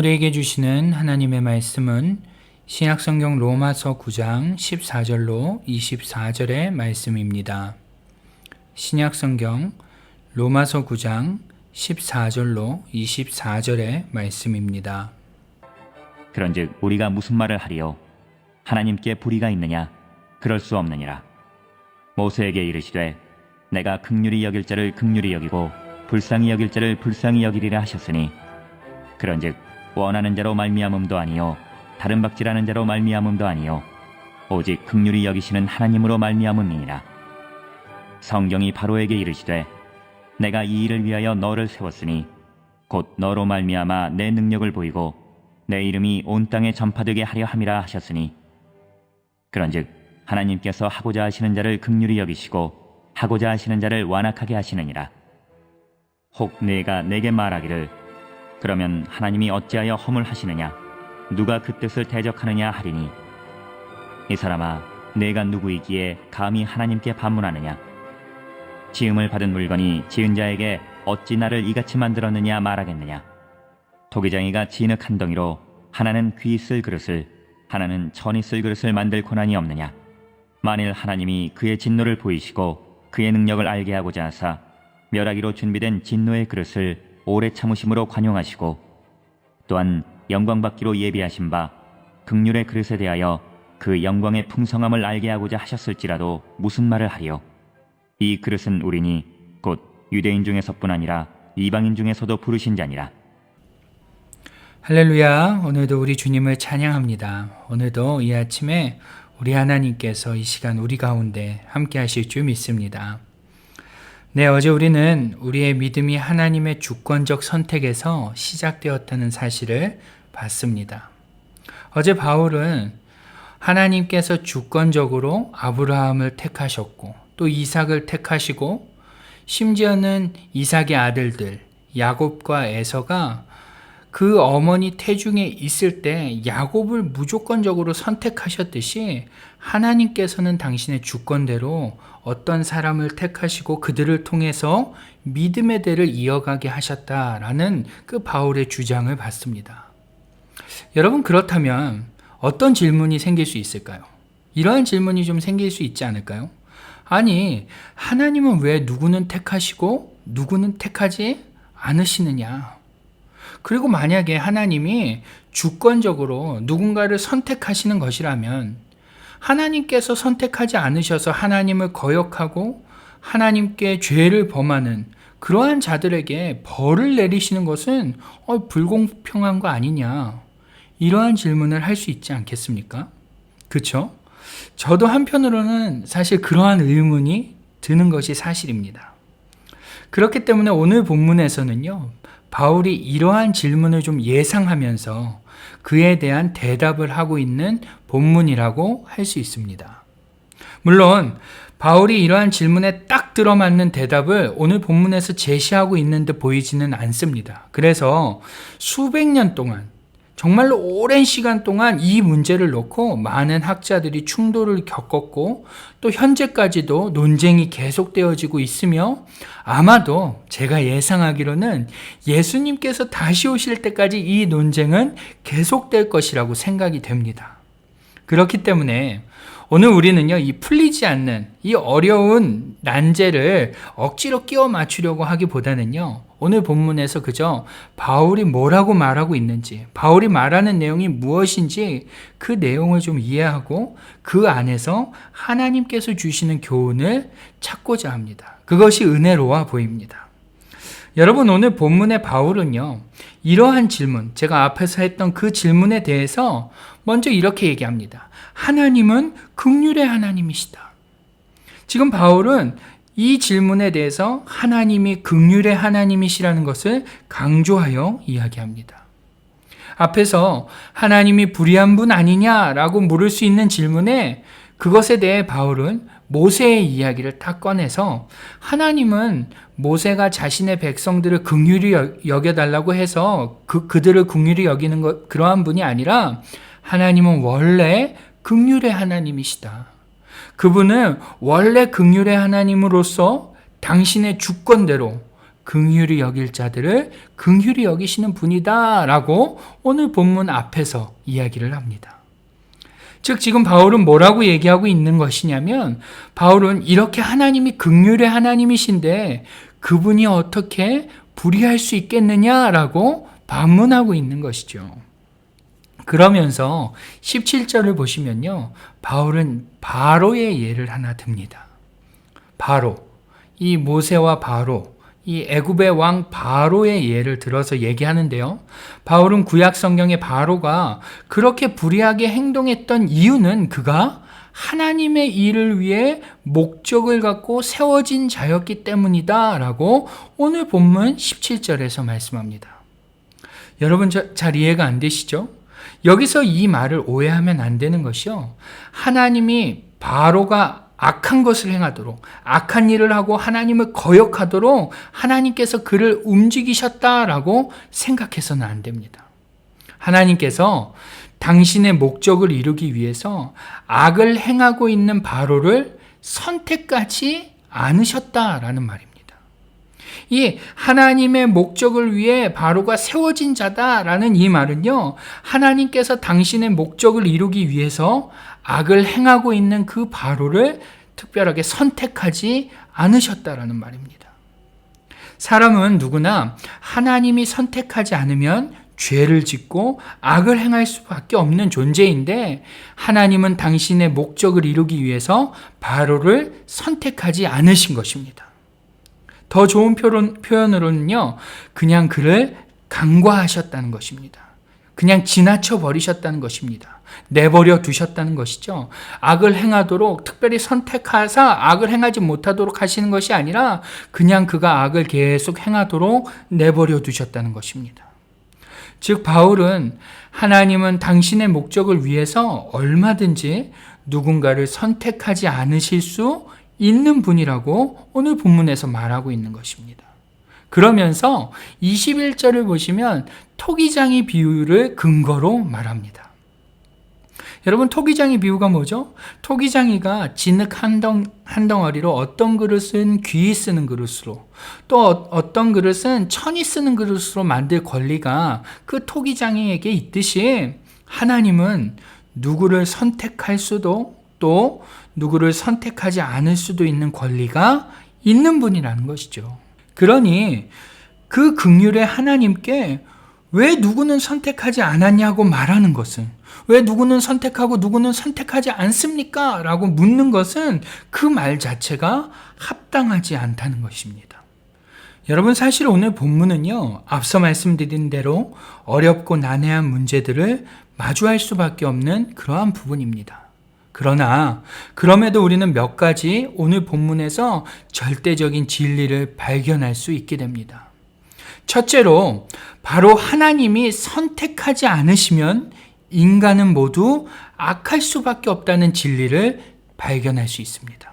우리에게 주시는 하나님의 말씀은 신약성경 로마서 9장 14절로 24절의 말씀입니다. 신약성경 로마서 9장 14절로 24절의 말씀입니다. 그런즉 우리가 무슨 말을 하리요? 하나님께 불의가 있느냐? 그럴 수 없느니라. 모세에게 이르시되 내가 긍휼히 여길 자를 긍휼히 여기고 불쌍히 여길 자를 불쌍히 여기리라 하셨으니 그런즉 원하는 자로 말미암음도 아니요 다른 박질하는 자로 말미암음도 아니요 오직 긍휼히 여기시는 하나님으로 말미암음이니라. 성경이 바로에게 이르시되 내가 이 일을 위하여 너를 세웠으니 곧 너로 말미암아 내 능력을 보이고 내 이름이 온 땅에 전파되게 하려 함이라 하셨으니 그런즉 하나님께서 하고자 하시는 자를 긍휼히 여기시고 하고자 하시는 자를 완악하게 하시느니라. 혹 네가 내게 말하기를 그러면 하나님이 어찌하여 허물하시느냐? 누가 그 뜻을 대적하느냐 하리니 이 사람아 내가 누구이기에 감히 하나님께 반문하느냐? 지음을 받은 물건이 지은 자에게 어찌 나를 이같이 만들었느냐 말하겠느냐? 토기장이가 진흙 한 덩이로 하나는 귀 쓸 그릇을 하나는 천이 쓸 그릇을 만들 고난이 없느냐? 만일 하나님이 그의 진노를 보이시고 그의 능력을 알게 하고자 하사 멸하기로 준비된 진노의 그릇을 오래 참으심으로 관용하시고 또한 영광받기로 예비하신 바 긍휼의 그릇에 대하여 그 영광의 풍성함을 알게 하고자 하셨을지라도 무슨 말을 하리요? 이 그릇은 우리니 곧 유대인 중에서뿐 아니라 이방인 중에서도 부르신 자니라. 할렐루야. 오늘도 우리 주님을 찬양합니다. 오늘도 이 아침에 우리 하나님께서 이 시간 우리 가운데 함께 하실 줄 믿습니다. 네, 어제 우리는 우리의 믿음이 하나님의 주권적 선택에서 시작되었다는 사실을 봤습니다. 어제 바울은 하나님께서 주권적으로 아브라함을 택하셨고 또 이삭을 택하시고 심지어는 이삭의 아들들 야곱과 에서가 그 어머니 태중에 있을 때 야곱을 무조건적으로 선택하셨듯이 하나님께서는 당신의 주권대로 어떤 사람을 택하시고 그들을 통해서 믿음의 대를 이어가게 하셨다라는 그 바울의 주장을 봤습니다. 여러분, 그렇다면 어떤 질문이 생길 수 있을까요? 이러한 질문이 좀 생길 수 있지 않을까요? 아니, 하나님은 왜 누구는 택하시고 누구는 택하지 않으시느냐? 그리고 만약에 하나님이 주권적으로 누군가를 선택하시는 것이라면 하나님께서 선택하지 않으셔서 하나님을 거역하고 하나님께 죄를 범하는 그러한 자들에게 벌을 내리시는 것은 불공평한 거 아니냐, 이러한 질문을 할 수 있지 않겠습니까? 그렇죠? 저도 한편으로는 사실 그러한 의문이 드는 것이 사실입니다. 그렇기 때문에 오늘 본문에서는요, 바울이 이러한 질문을 좀 예상하면서 그에 대한 대답을 하고 있는 본문이라고 할 수 있습니다. 물론 바울이 이러한 질문에 딱 들어맞는 대답을 오늘 본문에서 제시하고 있는 듯 보이지는 않습니다. 그래서 수백 년 동안, 정말로 오랜 시간 동안 이 문제를 놓고 많은 학자들이 충돌을 겪었고 또 현재까지도 논쟁이 계속되어지고 있으며 아마도 제가 예상하기로는 예수님께서 다시 오실 때까지 이 논쟁은 계속될 것이라고 생각이 됩니다. 그렇기 때문에 오늘 우리는요, 이 풀리지 않는 이 어려운 난제를 억지로 끼워 맞추려고 하기보다는요, 오늘 본문에서 그저 바울이 뭐라고 말하고 있는지, 바울이 말하는 내용이 무엇인지 그 내용을 좀 이해하고 그 안에서 하나님께서 주시는 교훈을 찾고자 합니다. 그것이 은혜로워 보입니다. 여러분, 오늘 본문의 바울은요, 이러한 질문, 제가 앞에서 했던 그 질문에 대해서 먼저 이렇게 얘기합니다. 하나님은 긍휼의 하나님이시다. 지금 바울은 이 질문에 대해서 하나님이 긍휼의 하나님이시라는 것을 강조하여 이야기합니다. 앞에서 하나님이 불의한 분 아니냐라고 물을 수 있는 질문에 그것에 대해 바울은 모세의 이야기를 딱 꺼내서 하나님은 모세가 자신의 백성들을 긍휼히 여겨달라고 해서 그들을 긍휼히 여기는 그러한 분이 아니라 하나님은 원래 긍휼의 하나님이시다. 그분은 원래 긍휼의 하나님으로서 당신의 주권대로 긍휼히 여길 자들을 긍휼히 여기시는 분이다라고 오늘 본문 앞에서 이야기를 합니다. 즉 지금 바울은 뭐라고 얘기하고 있는 것이냐면 바울은 이렇게 하나님이 긍휼의 하나님이신데 그분이 어떻게 불의할 수 있겠느냐라고 반문하고 있는 것이죠. 그러면서 17절을 보시면요. 바울은 바로의 예를 하나 듭니다. 바로, 이 모세와 바로, 이 애굽의 왕 바로의 예를 들어서 얘기하는데요. 바울은 구약 성경의 바로가 그렇게 불의하게 행동했던 이유는 그가 하나님의 일을 위해 목적을 갖고 세워진 자였기 때문이다 라고 오늘 본문 17절에서 말씀합니다. 여러분 잘 이해가 안 되시죠? 여기서 이 말을 오해하면 안 되는 것이요. 하나님이 바로가 악한 것을 행하도록, 악한 일을 하고 하나님을 거역하도록 하나님께서 그를 움직이셨다라고 생각해서는 안 됩니다. 하나님께서 당신의 목적을 이루기 위해서 악을 행하고 있는 바로를 선택하지 않으셨다라는 말입니다. 이 하나님의 목적을 위해 바로가 세워진 자다라는 이 말은요, 하나님께서 당신의 목적을 이루기 위해서 악을 행하고 있는 그 바로를 특별하게 선택하지 않으셨다라는 말입니다. 사람은 누구나 하나님이 선택하지 않으면 죄를 짓고 악을 행할 수밖에 없는 존재인데 하나님은 당신의 목적을 이루기 위해서 바로를 선택하지 않으신 것입니다. 더 좋은 표현으로는요, 그냥 그를 간과하셨다는 것입니다. 그냥 지나쳐 버리셨다는 것입니다. 내버려 두셨다는 것이죠. 악을 행하도록 특별히 선택하사 악을 행하지 못하도록 하시는 것이 아니라 그냥 그가 악을 계속 행하도록 내버려 두셨다는 것입니다. 즉 바울은 하나님은 당신의 목적을 위해서 얼마든지 누군가를 선택하지 않으실 수 있는 분이라고 오늘 본문에서 말하고 있는 것입니다. 그러면서 21절을 보시면 토기장이 비유를 근거로 말합니다. 여러분 토기장이 비유가 뭐죠? 토기장이가 진흙 한 덩어리로 어떤 그릇은 귀히 쓰는 그릇으로 또 어떤 그릇은 천이 쓰는 그릇으로 만들 권리가 그 토기장이에게 있듯이 하나님은 누구를 선택할 수도 또 누구를 선택하지 않을 수도 있는 권리가 있는 분이라는 것이죠. 그러니 그 긍휼의 하나님께 왜 누구는 선택하지 않았냐고 말하는 것은, 왜 누구는 선택하고 누구는 선택하지 않습니까? 라고 묻는 것은 그 말 자체가 합당하지 않다는 것입니다. 여러분 사실 오늘 본문은요, 앞서 말씀드린 대로 어렵고 난해한 문제들을 마주할 수밖에 없는 그러한 부분입니다. 그러나 그럼에도 우리는 몇 가지 오늘 본문에서 절대적인 진리를 발견할 수 있게 됩니다. 첫째로 바로 하나님이 선택하지 않으시면 인간은 모두 악할 수밖에 없다는 진리를 발견할 수 있습니다.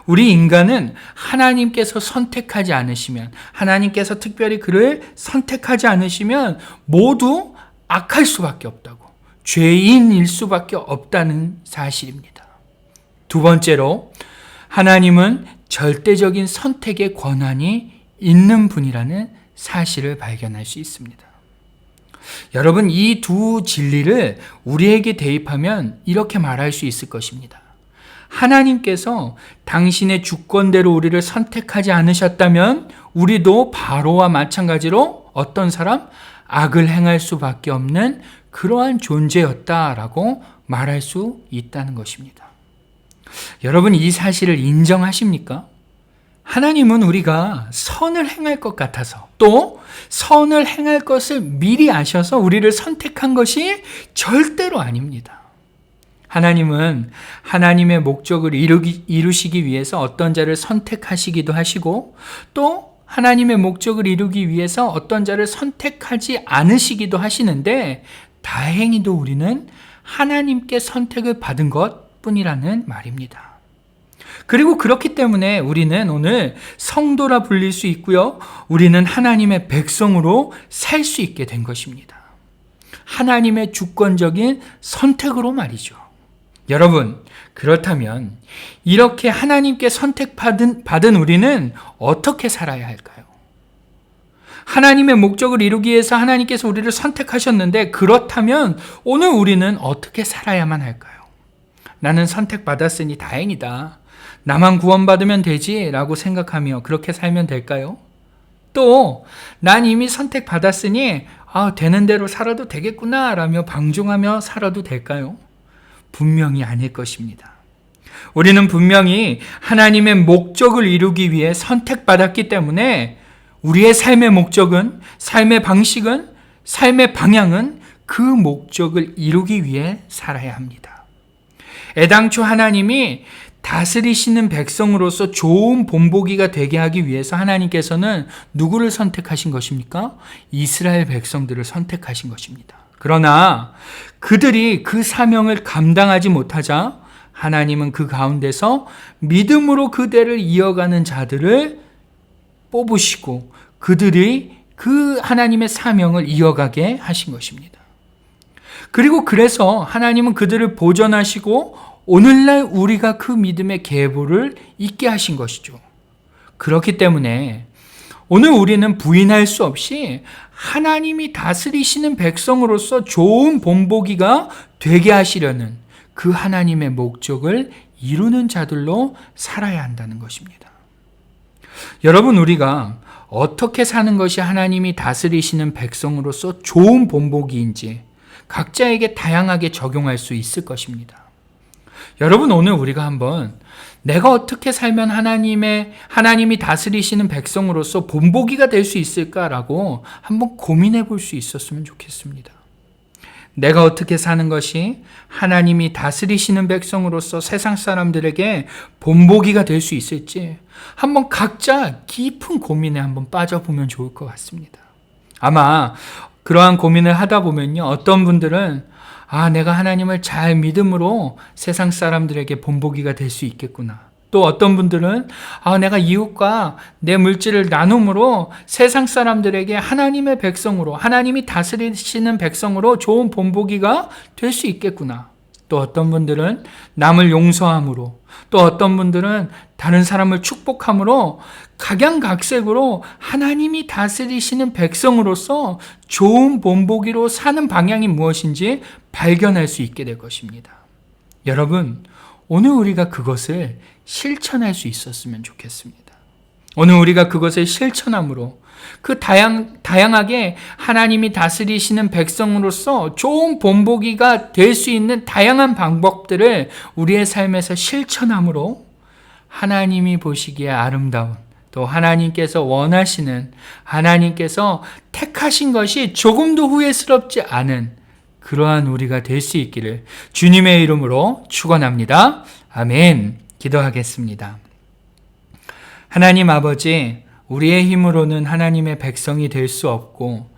우리 인간은 하나님께서 선택하지 않으시면, 하나님께서 특별히 그를 선택하지 않으시면 모두 악할 수밖에 없다고, 죄인일 수밖에 없다는 사실입니다. 두 번째로 하나님은 절대적인 선택의 권한이 있는 분이라는 사실을 발견할 수 있습니다. 여러분 이 두 진리를 우리에게 대입하면 이렇게 말할 수 있을 것입니다. 하나님께서 당신의 주권대로 우리를 선택하지 않으셨다면 우리도 바로와 마찬가지로 어떤 사람? 악을 행할 수밖에 없는 그러한 존재였다라고 말할 수 있다는 것입니다. 여러분 이 사실을 인정하십니까? 하나님은 우리가 선을 행할 것 같아서 또 선을 행할 것을 미리 아셔서 우리를 선택한 것이 절대로 아닙니다. 하나님은 하나님의 목적을 이루시기 위해서 어떤 자를 선택하시기도 하시고 또 하나님의 목적을 이루기 위해서 어떤 자를 선택하지 않으시기도 하시는데 다행히도 우리는 하나님께 선택을 받은 것뿐이라는 말입니다. 그리고 그렇기 때문에 우리는 오늘 성도라 불릴 수 있고요. 우리는 하나님의 백성으로 살 수 있게 된 것입니다. 하나님의 주권적인 선택으로 말이죠. 여러분, 그렇다면 이렇게 하나님께 선택받은 우리는 어떻게 살아야 할까요? 하나님의 목적을 이루기 위해서 하나님께서 우리를 선택하셨는데, 그렇다면 오늘 우리는 어떻게 살아야만 할까요? 나는 선택받았으니 다행이다, 나만 구원받으면 되지 라고 생각하며 그렇게 살면 될까요? 또 난 이미 선택받았으니 되는 대로 살아도 되겠구나 라며 방종하며 살아도 될까요? 분명히 아닐 것입니다. 우리는 분명히 하나님의 목적을 이루기 위해 선택받았기 때문에 우리의 삶의 목적은, 삶의 방식은, 삶의 방향은 그 목적을 이루기 위해 살아야 합니다. 애당초 하나님이 다스리시는 백성으로서 좋은 본보기가 되게 하기 위해서 하나님께서는 누구를 선택하신 것입니까? 이스라엘 백성들을 선택하신 것입니다. 그러나 그들이 그 사명을 감당하지 못하자 하나님은 그 가운데서 믿음으로 그 대를 이어가는 자들을 뽑으시고 그들이 그 하나님의 사명을 이어가게 하신 것입니다. 그리고 그래서 하나님은 그들을 보존하시고 오늘날 우리가 그 믿음의 계보를 잇게 하신 것이죠. 그렇기 때문에 오늘 우리는 부인할 수 없이 하나님이 다스리시는 백성으로서 좋은 본보기가 되게 하시려는 그 하나님의 목적을 이루는 자들로 살아야 한다는 것입니다. 여러분, 우리가 어떻게 사는 것이 하나님이 다스리시는 백성으로서 좋은 본보기인지 각자에게 다양하게 적용할 수 있을 것입니다. 여러분, 오늘 우리가 한번 내가 어떻게 살면 하나님이 다스리시는 백성으로서 본보기가 될 수 있을까라고 한번 고민해 볼 수 있었으면 좋겠습니다. 내가 어떻게 사는 것이 하나님이 다스리시는 백성으로서 세상 사람들에게 본보기가 될 수 있을지 한번 각자 깊은 고민에 한번 빠져보면 좋을 것 같습니다. 아마 그러한 고민을 하다 보면요, 어떤 분들은 내가 하나님을 잘 믿음으로 세상 사람들에게 본보기가 될 수 있겠구나. 또 어떤 분들은 내가 이웃과 내 물질을 나눔으로 세상 사람들에게 하나님의 백성으로, 하나님이 다스리시는 백성으로 좋은 본보기가 될 수 있겠구나. 또 어떤 분들은 남을 용서함으로, 또 어떤 분들은 다른 사람을 축복함으로 각양각색으로 하나님이 다스리시는 백성으로서 좋은 본보기로 사는 방향이 무엇인지 발견할 수 있게 될 것입니다. 여러분, 오늘 우리가 그것을 실천할 수 있었으면 좋겠습니다. 오늘 우리가 그것을 실천함으로 그 다양하게 하나님이 다스리시는 백성으로서 좋은 본보기가 될 수 있는 다양한 방법들을 우리의 삶에서 실천함으로 하나님이 보시기에 아름다운, 또 하나님께서 원하시는, 하나님께서 택하신 것이 조금도 후회스럽지 않은 그러한 우리가 될 수 있기를 주님의 이름으로 축원합니다. 아멘. 기도하겠습니다. 하나님 아버지, 우리의 힘으로는 하나님의 백성이 될 수 없고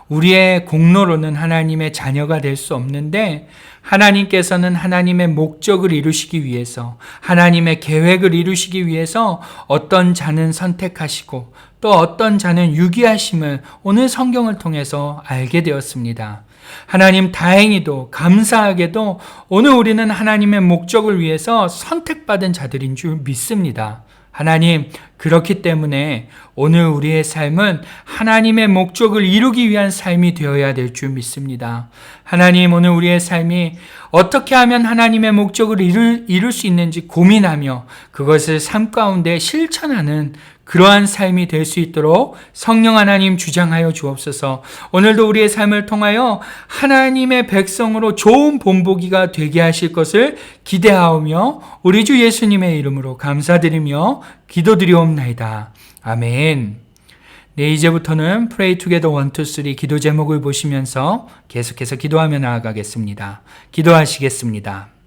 우리의 공로로는 하나님의 자녀가 될 수 없는데, 하나님께서는 하나님의 목적을 이루시기 위해서, 하나님의 계획을 이루시기 위해서 어떤 자는 선택하시고 또 어떤 자는 유기하심을 오늘 성경을 통해서 알게 되었습니다. 하나님, 다행히도 감사하게도 오늘 우리는 하나님의 목적을 위해서 선택받은 자들인 줄 믿습니다. 하나님, 그렇기 때문에 오늘 우리의 삶은 하나님의 목적을 이루기 위한 삶이 되어야 될 줄 믿습니다. 하나님, 오늘 우리의 삶이 어떻게 하면 하나님의 목적을 이룰 수 있는지 고민하며 그것을 삶 가운데 실천하는 그러한 삶이 될 수 있도록 성령 하나님 주장하여 주옵소서. 오늘도 우리의 삶을 통하여 하나님의 백성으로 좋은 본보기가 되게 하실 것을 기대하오며 우리 주 예수님의 이름으로 감사드리며 기도드리옵나이다. 아멘. 네, 이제부터는 Pray Together 1, 2, 3 기도 제목을 보시면서 계속해서 기도하며 나아가겠습니다. 기도하시겠습니다.